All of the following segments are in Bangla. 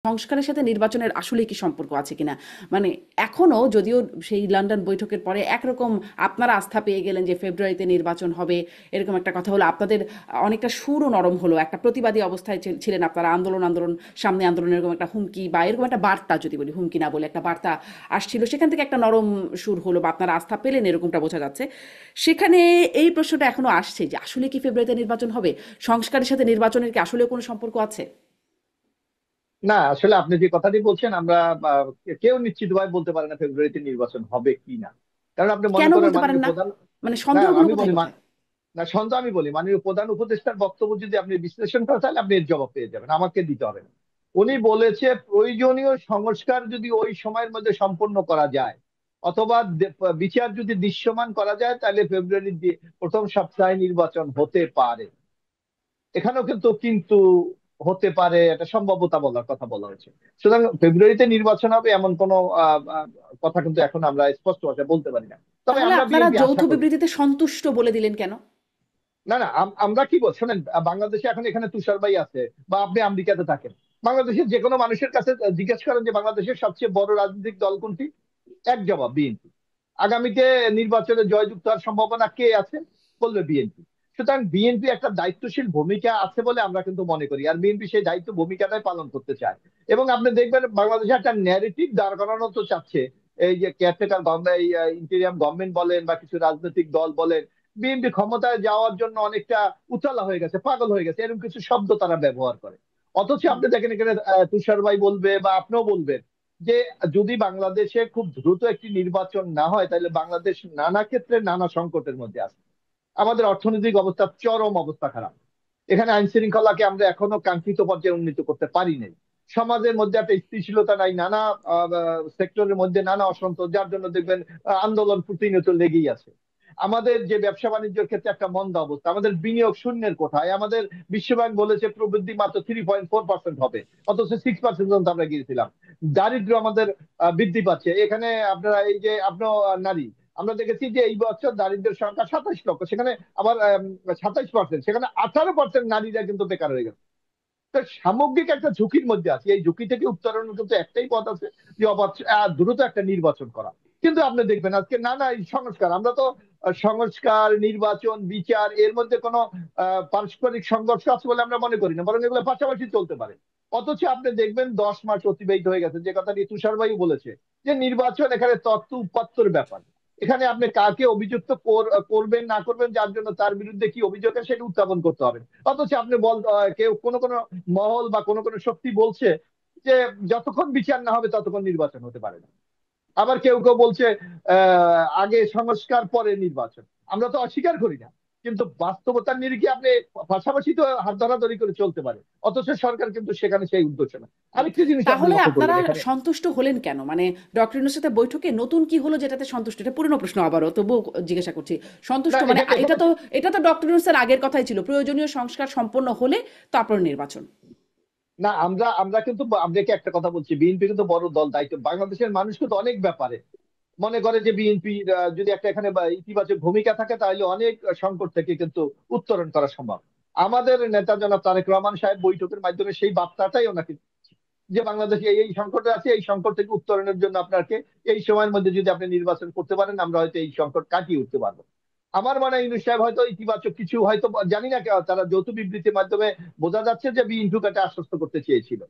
সংস্কারের সাথে নির্বাচনের আসলে কি সম্পর্ক আছে কিনা? মানে এখনো যদিও সেই লন্ডন বৈঠকের পরে একরকম আপনারা আস্থা পেয়ে গেলেন যে ফেব্রুয়ারিতে নির্বাচন হবে, এরকম একটা কথা হলো, আপনাদের অনেকটা সুরও নরম হলো, একটা প্রতিবাদী অবস্থায় ছিলেন আপনারা, আন্দোলন সামনে আন্দোলন, এরকম একটা হুমকি বা এরকম একটা বার্তা, যদি বলি হুমকি না বলে একটা বার্তা আসছিল, সেখান থেকে একটা নরম সুর হলো বা আপনারা আস্থা পেলেন এরকমটা বোঝা যাচ্ছে। সেখানে এই প্রশ্নটা এখনো আসছে যে আসলে কি ফেব্রুয়ারিতে নির্বাচন হবে? সংস্কারের সাথে নির্বাচনের কি আসলে কোনো সম্পর্ক আছে? না, আসলে আপনি যে কথাটি বলছেন, আমরা কেউ নিশ্চিতভাবে বলতে পারে না ফেব্রুয়ারিতে নির্বাচন হবে কি না। কারণ আপনি মনে কেন করেন বলতে পারেন মাননীয় না? প্রধান, মানে না সন্দেহগুলো আমি কোথায় বলি কোথায়? না সন্দেহ, আমি বলি মাননীয় প্রধান উপদেষ্টার বক্তব্য যদি আপনি বিশ্লেষণ করেন তাহলে আপনি এর জবাব পেয়ে যাবেন, আমাকে দিতে হবে না। উনি বলেছে প্রয়োজনীয় সংস্কার যদি ওই সময়ের মধ্যে সম্পন্ন করা যায়, অথবা বিচার যদি দৃশ্যমান করা যায়, তাহলে ফেব্রুয়ারির প্রথম সপ্তাহে নির্বাচন হতে পারে। এখানেও কিন্তু কিন্তু হতে পারে একটা সম্ভাব্যতা বলার কথা বলা হয়েছে। সুতরাং ফেব্রুয়ারিতে নির্বাচন হবে এমন কোনো কথা কিন্তু এখন আমরা স্পষ্ট ভাষায় বলতে পারি না। তবে তাহলে আমরা আপনারা বিএনপি যৌথ আশা করি। বিবৃতিতে সন্তুষ্ট বলে দিলেন কেন? না না, আমরা কি বল শোনেন, বাংলাদেশে এখন এখানে তুষার ভাই আছে, বা আপনি আমেরিকাতে থাকেন, বাংলাদেশের যে কোনো মানুষের কাছে জিজ্ঞেস করেন যে বাংলাদেশের সবচেয়ে বড় রাজনৈতিক দল কোনটি, এক জবাব বিএনপি। আগামীতে নির্বাচনে জয়যুক্ত হওয়ার সম্ভাবনা কে আছে, বলবে বিএনপি। সুতরাং বিএনপি একটা দায়িত্বশীল ভূমিকা আছে বলে আমরা কিন্তু মনে করি, আর বিএনপি সেই দায়িত্ব ভূমিকাটাই পালন করতে চায়। এবং আপনি দেখবেন বাংলাদেশে একটা ন্যারেটিভ দাঁড় করানো তো চাচ্ছে, এই যে কেয়ারটেকার গভর্নমেন্ট, ইন্টেরিয়াম গভর্নমেন্ট বলেন বা কিছু রাজনৈতিক দল বলেন, বিএনপি ক্ষমতায় যাওয়ার জন্য অনেকটা উতলা হয়ে গেছে, পাগল হয়ে গেছে, এরকম কিছু শব্দ তারা ব্যবহার করে। অথচ হুম। আপনি দেখেন এখানে তুষার ভাই বলবে বা আপনিও বলবেন যে যদি বাংলাদেশে খুব দ্রুত একটি নির্বাচন না হয়, তাহলে বাংলাদেশ নানা ক্ষেত্রে নানা সংকটের মধ্যে আছে। আমাদের অর্থনৈতিক অবস্থা চরম অবস্থা খারাপ। এখানে আইন শৃঙ্খলাকে আমরা এখনো কাঙ্ক্ষিত পর্যায়ে উন্নীত করতে পারি নাই। সমাজের মধ্যে একটা স্থিতিশীলতা নাই, নানা সেক্টরের মধ্যে নানা অসন্তোষ, যার জন্য দেখবেন আন্দোলন প্রতিনিয়ত লেগেই আছে। আমাদের যে ব্যবসা বাণিজ্যের ক্ষেত্রে একটা মন্দা অবস্থা, আমাদের বিনিয়োগ শূন্যের কোঠায়, আমাদের বিশ্বব্যাংক বলেছে প্রবৃদ্ধি মাত্র 3.4% হবে, অথচ 6% পর্যন্ত আমরা গিয়েছিলাম। দারিদ্র্য আমাদের বৃদ্ধি পাচ্ছে। এখানে আপনারা এই যে আপনার নারী, আমরা দেখেছি যে এই বছর দারিদ্র্যের সংখ্যা 27 লক্ষ, সেখানে আবার 27%, সেখানে 18% নারীরা কিন্তু বেকার হয়ে গেছে। তো সামগ্রিক একটা ঝুঁকির মধ্যে আছে, এই ঝুঁকি থেকে উত্তরণের কিন্তু একটাই পথ আছে, যে দ্রুত একটা নির্বাচন করা। কিন্তু আপনি দেখবেন আজকে না না এই সংস্কার, আমরা তো সংস্কার, নির্বাচন, বিচার এর মধ্যে কোনো পারস্পরিক সংঘর্ষ আছে বলে আমরা মনে করি না, বরং এগুলো পাশাপাশি চলতে পারে। অথচ আপনি দেখবেন 10 মাস অতিবাহিত হয়ে গেছে, যে কথাটি তুষার ভাই বলেছে, যে নির্বাচন এখানে তত্ত্ব উপাত্তর ব্যাপার। এখানে আপনি কাকে অভিযুক্ত করবেন না করবেন, যার জন্য তার বিরুদ্ধে কি অভিযোগ আছে সেটা উত্থাপন করতে হবে। অথচ আপনি কেউ কোনো কোনো মহল বা কোনো কোনো শক্তি বলছে যে যতক্ষণ বিচার না হবে ততক্ষণ নির্বাচন হতে পারে না। আবার কেউ কেউ বলছে আগে সংস্কার পরে নির্বাচন। আমরা তো অস্বীকার করি না, কিন্তু বাস্তবতার নিরিখে আপনি পাশাপাশি তো হাত ধরাধরি করে চলতে পারে। অথচ সরকার কিন্তু সেখানে সেই উদ্দেশ্য না। হুম। আরেকটি জিনিস আপনি তাহলে লক্ষ্য আপনারা করবেন এখানে। সন্তুষ্ট হলেন কেন? মানে ডক্টর ইউনূসের সাথে বৈঠকে নতুন কি হলো যেটাতে সন্তুষ্ট? এটা পুরনো প্রশ্ন, আবারও তবুও জিজ্ঞাসা করছি। না, সন্তুষ্ট মানে এখানে এখানে এটা তো ডক্টর ইউনূসের আগের কথাই ছিল। প্রয়োজনীয় সংস্কার সম্পন্ন হলে তারপর নির্বাচন। না, আমরা আমরা কিন্তু আপনাকে একটা কথা বলছি, বিএনপি কিন্তু বড় দল, দায়িত্ব বাংলাদেশের মানুষ কিন্তু অনেক ব্যাপারে মনে করে যে বিএনপি যদি একটা এখানে ইতিবাচক ভূমিকা থাকে, তাহলে অনেক সংকট থেকে কিন্তু উত্তরণ করা সম্ভব। আমাদের নেতা জনাব তারেক রহমান সাহেব বৈঠকের মাধ্যমে সেই বার্তাটাই ওনাকে, যে বাংলাদেশে এই এই সংকটে আছে, এই সংকট থেকে উত্তরণের জন্য আপনাকে এই সময়ের মধ্যে যদি আপনি নির্বাচন করতে পারেন, আমরা হয়তো এই সংকট কাটিয়ে উঠতে পারবো। আমার মনে হয় ইউনূস সাহেব হয়তো ইতিবাচক কিছু, হয়তো জানি না, তারা যৌথ বিবৃতির মাধ্যমে বোঝা যাচ্ছে যে বিএনপিকে আশ্বস্ত করতে চেয়েছিল।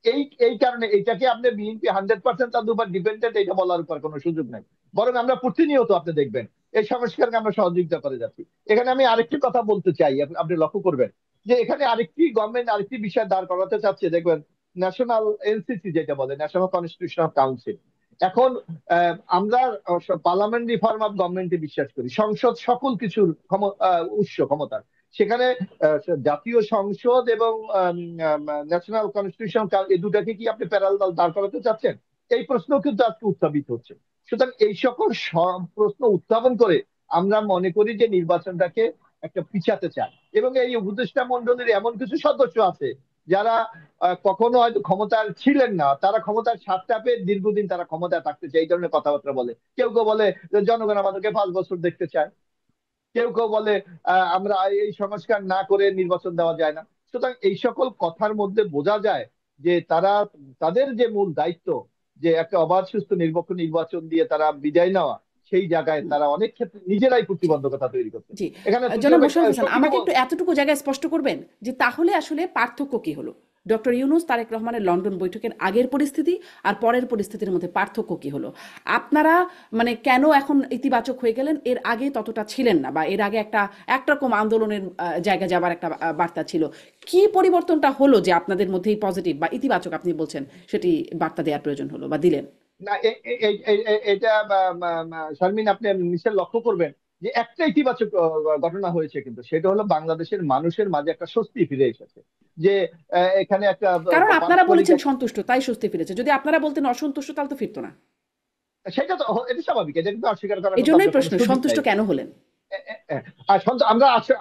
এই এই কারণে এটাকে আপনি বিএনপি 100% তাদের উপর ডিপেন্ডেন্ট এটা বলার উপর কোনো সুযোগ নাই। বরং আমরা প্রতিনিয়ত আপনি দেখবেন এই সংস্কারকে আমরা সহযোগিতা করে যাচ্ছি। এখানে আমি আরেকটি কথা বলতে চাই, আপনি লক্ষ্য করবেন যে এখানে আরেকটি গভর্নমেন্ট আরেকটি বিষয় দাঁড় করাতে চাচ্ছে, দেখবেন ন্যাশনাল এনসিসি যেটা বলে, ন্যাশনাল কনস্টিটিউশনাল কাউন্সিল। এখন আমরা পার্লামেন্ট রিফর্ম অফ গভর্নমেন্টে বিশ্বাস করি, সংসদ সকল কিছুর উৎস ক্ষমতার। সেখানে জাতীয় সংসদ এবং ন্যাশনাল কনস্টিটিউশন, এই দুটাকে কি আপনি প্যারালাল দাঁড় করাতে চাচ্ছেন? এই প্রশ্ন কিন্তু আজকে উত্থাপিত হচ্ছে। সুতরাং এই সকল প্রশ্ন উত্থাপন করে আমরা মনে করি যে নির্বাচনটাকে একটা পিছাতে চায়। এবং এই উপদেষ্টা মন্ডলীর এমন কিছু সদস্য আছে যারা কখনো হয়তো ক্ষমতার ছিলেন না, তারা ক্ষমতার স্বাদটা পেয়ে দীর্ঘদিন তারা ক্ষমতায় থাকতে চায়, এই ধরনের কথাবার্তা বলে। কেউ কেউ বলে যে জনগণ আমাদেরকে 5 বছর দেখতে চায়। কেউ কেউ বলে আমরা এই সংস্কার না করে নির্বাচন দেওয়া যায় না। সুতরাং এই সকল কথার মধ্যে বোঝা যায় যে তারা তাদের যে মূল দায়িত্ব, যে একটা অবাধ সুস্থ নিরপেক্ষ নির্বাচন দিয়ে তারা বিদায় নেওয়া, সেই জায়গায় তারা অনেক ক্ষেত্রে নিজেরাই জি প্রতিবন্ধকতা তৈরি করছে। জি এখানে জনাব তৃতীয় মোশাররফ হোসেন, সফিকে আমাকে একটু এতটুকু জায়গায় স্পষ্ট করবেন যে তাহলে আসলে পার্থক্য কি হলো? ডক্টর ইউনূস তারেক রহমানের লন্ডন বৈঠকের আগের পরিস্থিতি আর পরের পরিস্থিতির মধ্যে পার্থক্য কি হলো? আপনারা মানে কেন এখন ইতিবাচক হয়ে গেলেন? এর আগে ততটা ছিলেন না, বা এর আগে একটা একরকম আন্দোলনের জায়গা যাবার একটা বার্তা ছিল। কি পরিবর্তনটা হলো যে আপনাদের মধ্যেই পজিটিভ বা ইতিবাচক আপনি বলছেন সেটি বার্তা দেওয়ার প্রয়োজন হলো বা দিলেন? না, এটা শারমিন, আপনি নিশ্চয় লক্ষ্য করবেন যে একটা ইতিবাচক ঘটনা হয়েছে, কিন্তু সেটা হলো বাংলাদেশের মানুষের মাঝে একটা স্বস্তি ফিরে এসেছে। যে এখানে একটা কারণ আপনারা পারস্পরিক বলেছেন সন্তুষ্ট, তাই স্বস্তি ফিরেছে। যদি আপনারা বলতেন অসন্তুষ্ট তাহলে তো ফিরতো না। সেটা তো এটা স্বাভাবিক, এটা কিন্তু অস্বীকার করার এই কিন্তু জন্যই আপনার কোনো প্রশ্ন, সুযোগ সন্তুষ্ট নাই। কেন হলেন? আর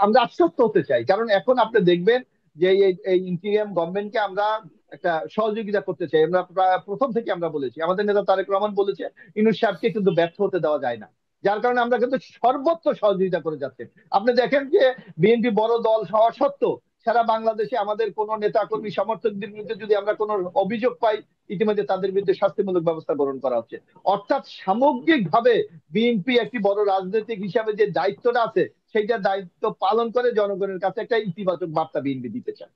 আমরা আশ্বস্ত হতে চাই, কারণ এখন আপনি দেখবেন যে এই ইন্টিরিয়াম গভর্নমেন্টকে আমরা একটা সহযোগিতা করতে চাই। আমরা প্রথম থেকে আমরা বলেছি, আমাদের নেতা তারেক রহমান বলেছে ইউনূস সাহেবকে কিন্তু ব্যর্থ হতে দেওয়া যায় না। যার কারণে আমরা কিন্তু সর্বত্র সহযোগিতা করে যাচ্ছি। আপনি দেখেন যে বিএনপি বড় দল হওয়া সত্ত্বেও সারা বাংলাদেশে আমাদের কোন নেতা কর্মী সমর্থকদের বিরুদ্ধে যদি আমরা কোনো অভিযোগ পাই, ইতিমধ্যে তাদের বিরুদ্ধে শাস্তিমূলক ব্যবস্থা গ্রহণ করা হচ্ছে। অর্থাৎ সামগ্রিকভাবে বিএনপি একটি বড় রাজনৈতিক হিসাবে যে দায়িত্বটা আছে, সেইটা দায়িত্ব পালন করে জনগণের কাছে একটা ইতিবাচক বার্তা বিএনপি দিতে চায়।